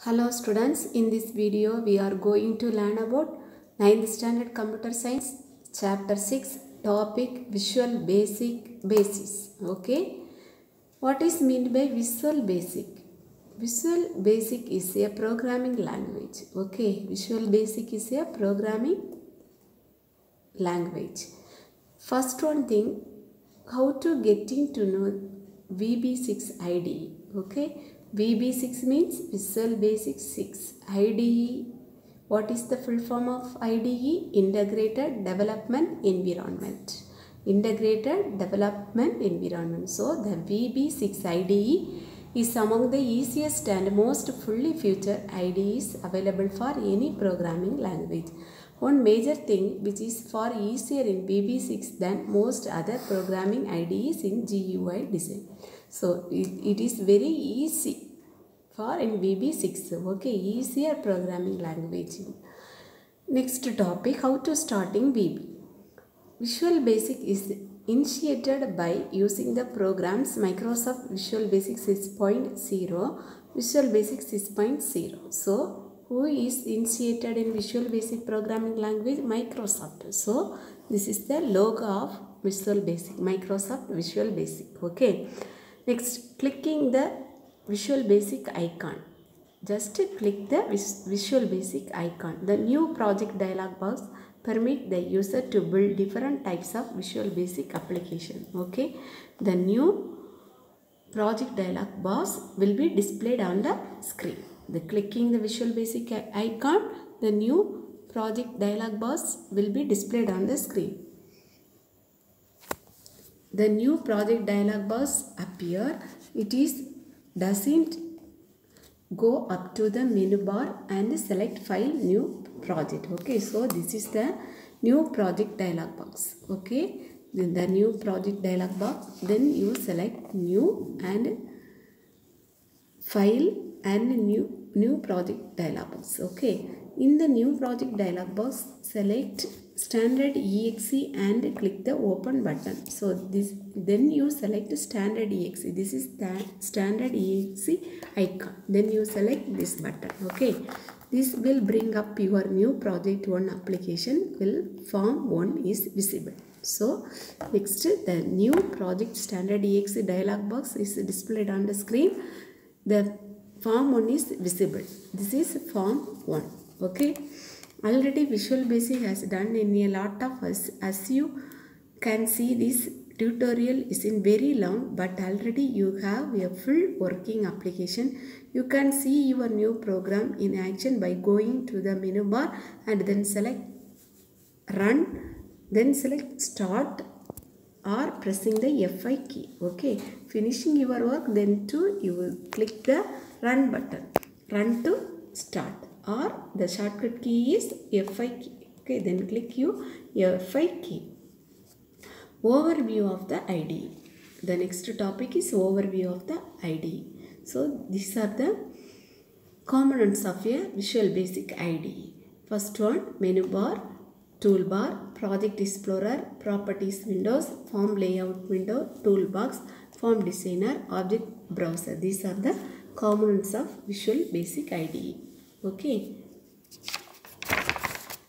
Hello students, in this video we are going to learn about 9th standard computer science chapter 6 topic visual basis. Okay, what is meant by visual basic? Visual basic is a programming language. Okay, visual basic is a programming language. First one thing, how to getting to know VB6 IDE. Okay, VB6 means Visual Basic 6. IDE, what is the full form of IDE? Integrated Development Environment. Integrated Development Environment. So the VB6 IDE is among the easiest and most fully featured IDEs available for any programming language. One major thing which is far easier in VB6 than most other programming IDEs in GUI design. So it is very easy for in VB6. Okay, easier programming language. Next topic, how to starting VB. Visual Basic is initiated by using the programs Microsoft Visual Basic 6.0, Visual Basic 6.0. So who is initiated in Visual Basic programming language? Microsoft. So this is the logo of Visual Basic, Microsoft Visual Basic. Okay. Next, clicking the Visual Basic icon. Just click the Visual Basic icon. The new project dialog box permit the user to build different types of Visual Basic application. Okay. The new project dialog box will be displayed on the screen. The clicking the Visual Basic icon, the new project dialog box will be displayed on the screen. The new project dialog box appear. It doesn't go up to the menu bar and select file new project. Okay, so this is the new project dialog box. Okay, then the new project dialog box, then you select new and file and new project dialog box. Okay, in the new project dialog box, select standard exe and click the open button. So this, then you select standard exe. This is the standard exe icon. Then you select this button. Okay, this will bring up your new project 1 application. Will form 1 is visible. So next, the new project standard exe dialog box is displayed on the screen. The form 1 is visible. This is form 1. Okay, already Visual Basic has done in a lot of us. As you can see, this tutorial is in very long, but already you have a full working application. You can see your new program in action by going to the menu bar and then select run, then select start or pressing the F5 key. Okay, finishing your work, then you will click the run button, run to start, or the shortcut key is F5 key. Okay, then click F5 key. Overview of the IDE. The next topic is overview of the IDE. So these are the components of a Visual Basic IDE. First one, menu bar, toolbar, project explorer, properties windows, form layout window, toolbox, form designer, object browser. These are the components of Visual Basic IDE. Okay.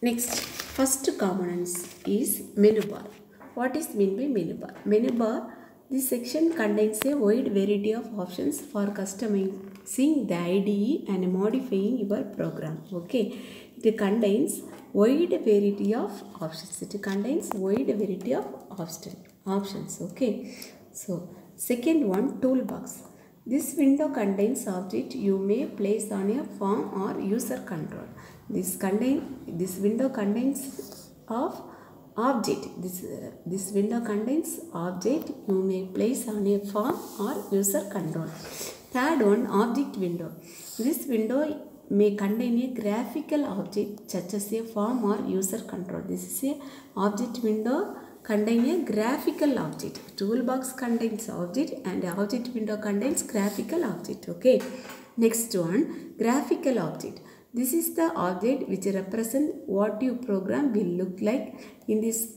Next, first components is menu bar. What is meant by menu bar? Menu bar, this section contains a wide variety of options for customizing the IDE and modifying your program. Okay, it contains wide variety of options. It contains wide variety of options. Okay, so second one, toolbox. This window contains object you may place on a form or user control. This window contains of object. This window contains object you may place on a form or user control. Third one, object window. This window may contain a graphical object such as a form or user control. This is a object window contain a graphical object. Toolbox contains object and object window contains graphical object. Okay. Next one, graphical object. This is the object which represents what your program will look like. In this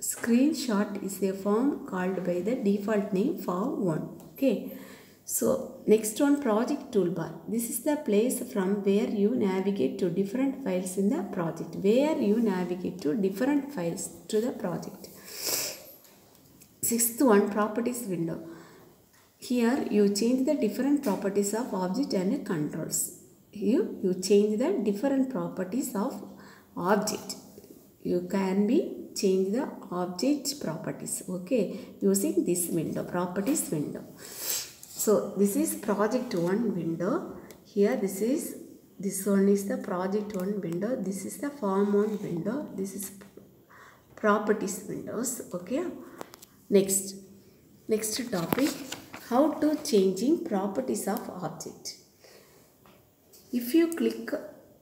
screenshot is a form called by the default name form 1. Okay. So next one, project toolbar. This is the place from where you navigate to different files in the project. Where you navigate to different files to the project. Sixth one, properties window. Here you change the different properties of object and controls. You change the different properties of object. You can be change the object properties, okay, using this window, properties window. So this is project 1 window. Here this one is the project 1 window. This is the form 1 window. This is properties windows, okay. Next topic, how to changing properties of object. If you click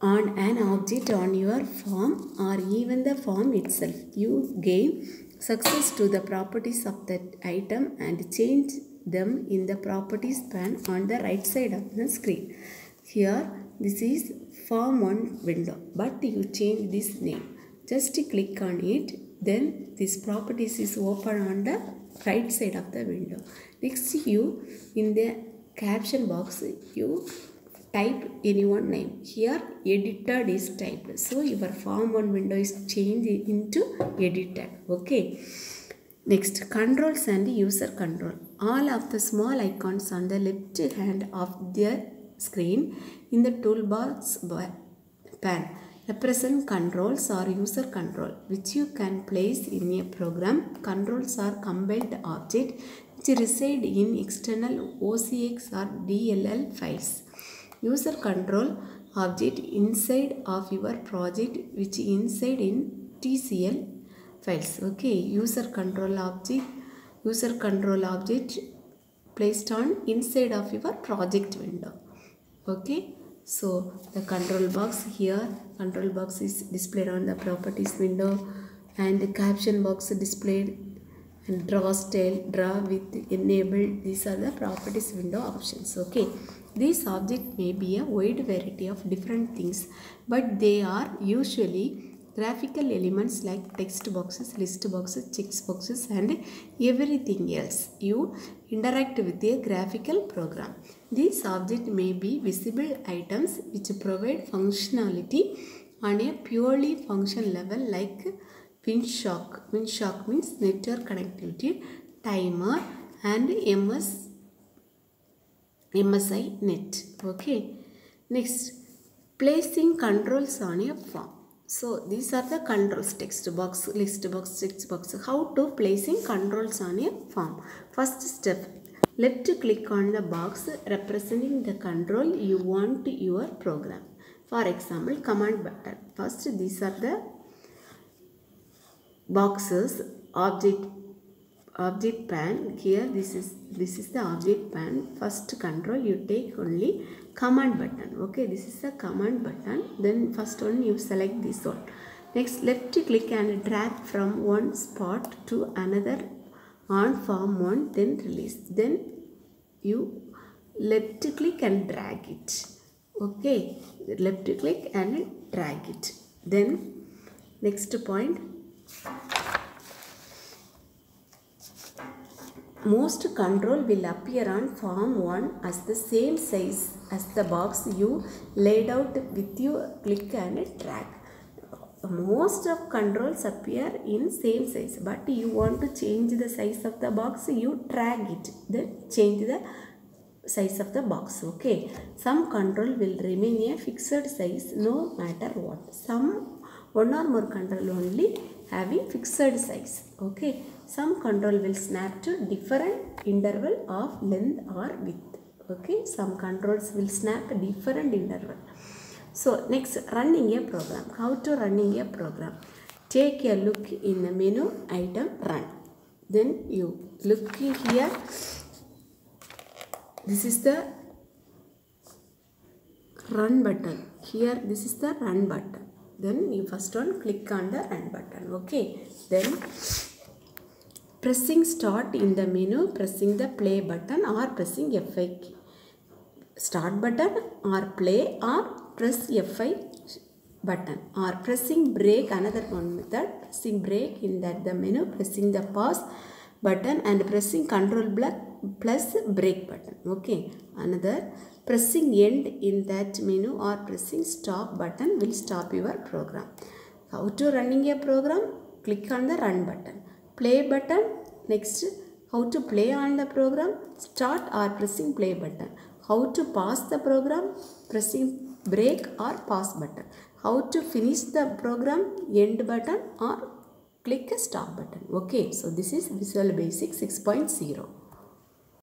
on an object on your form or even the form itself, you gain access to the properties of that item and change them in the properties pane on the right side of the screen. Here this is form 1 window, but you change this name. Just click on it, then this properties is open on the right side of the window. Next, you in the caption box you type anyone name. Here edited is typed, so your form 1 window is changed into edited, okay. Next, controls and user control. All of the small icons on the left hand of the screen in the toolbox pane represent controls or user control which you can place in a program. Controls are compiled objects which reside in external OCX or DLL files. User control object inside of your project which inside in TCL files, okay. User control object placed on inside of your project window, okay. So the control box, here control box is displayed on the properties window, and the caption box displayed, and draw style, draw with enabled. These are the properties window options, okay. These objects may be a wide variety of different things, but they are usually graphical elements like text boxes, list boxes, check boxes, and everything else. You interact with a graphical program. These objects may be visible items which provide functionality on a purely function level like Winshock. Winshock means network connectivity, timer, and MSI net, okay. Next, placing controls on a form. So these are the controls: text box, list box, text box. How to placing controls on a form? First step, left click on the box representing the control you want your program. For example, command button. First, these are the boxes, object pane. Here this is the object pane. First control you take only command button, okay. This is the command button. Then first one you select this one. Next, left click and drag from one spot to another on form 1, then release. Then you left click and drag it, okay. Left click and drag it. Then next point, most control will appear on form 1 as the same size as the box you laid out with your click and drag. Most of controls appear in same size, but you want to change the size of the box, you drag it, then change the size of the box, okay. Some control will remain a fixed size no matter what. Some one or more control only having fixed size, okay. Some control will snap to different interval of length or width, okay. Some controls will snap a different interval. So next, running a program. How to running a program? Take a look in the menu item run. Then you look here. This is the run button. Here this is the run button. Then you first one click on the run button, okay. Then pressing start in the menu, pressing the play button or pressing F5 key. Start button or play or press F5 button, or pressing break, another one method, pressing break in that the menu, pressing the pause button and pressing control plus brake button. Okay, another pressing end in that menu or pressing stop button will stop your program. How to running a program? Click on the run button. Play button. Next, how to play on the program? Start or pressing play button. How to pause the program? Pressing break or pause button. How to finish the program? End button or click a stop button. Okay, so this is Visual Basic 6.0.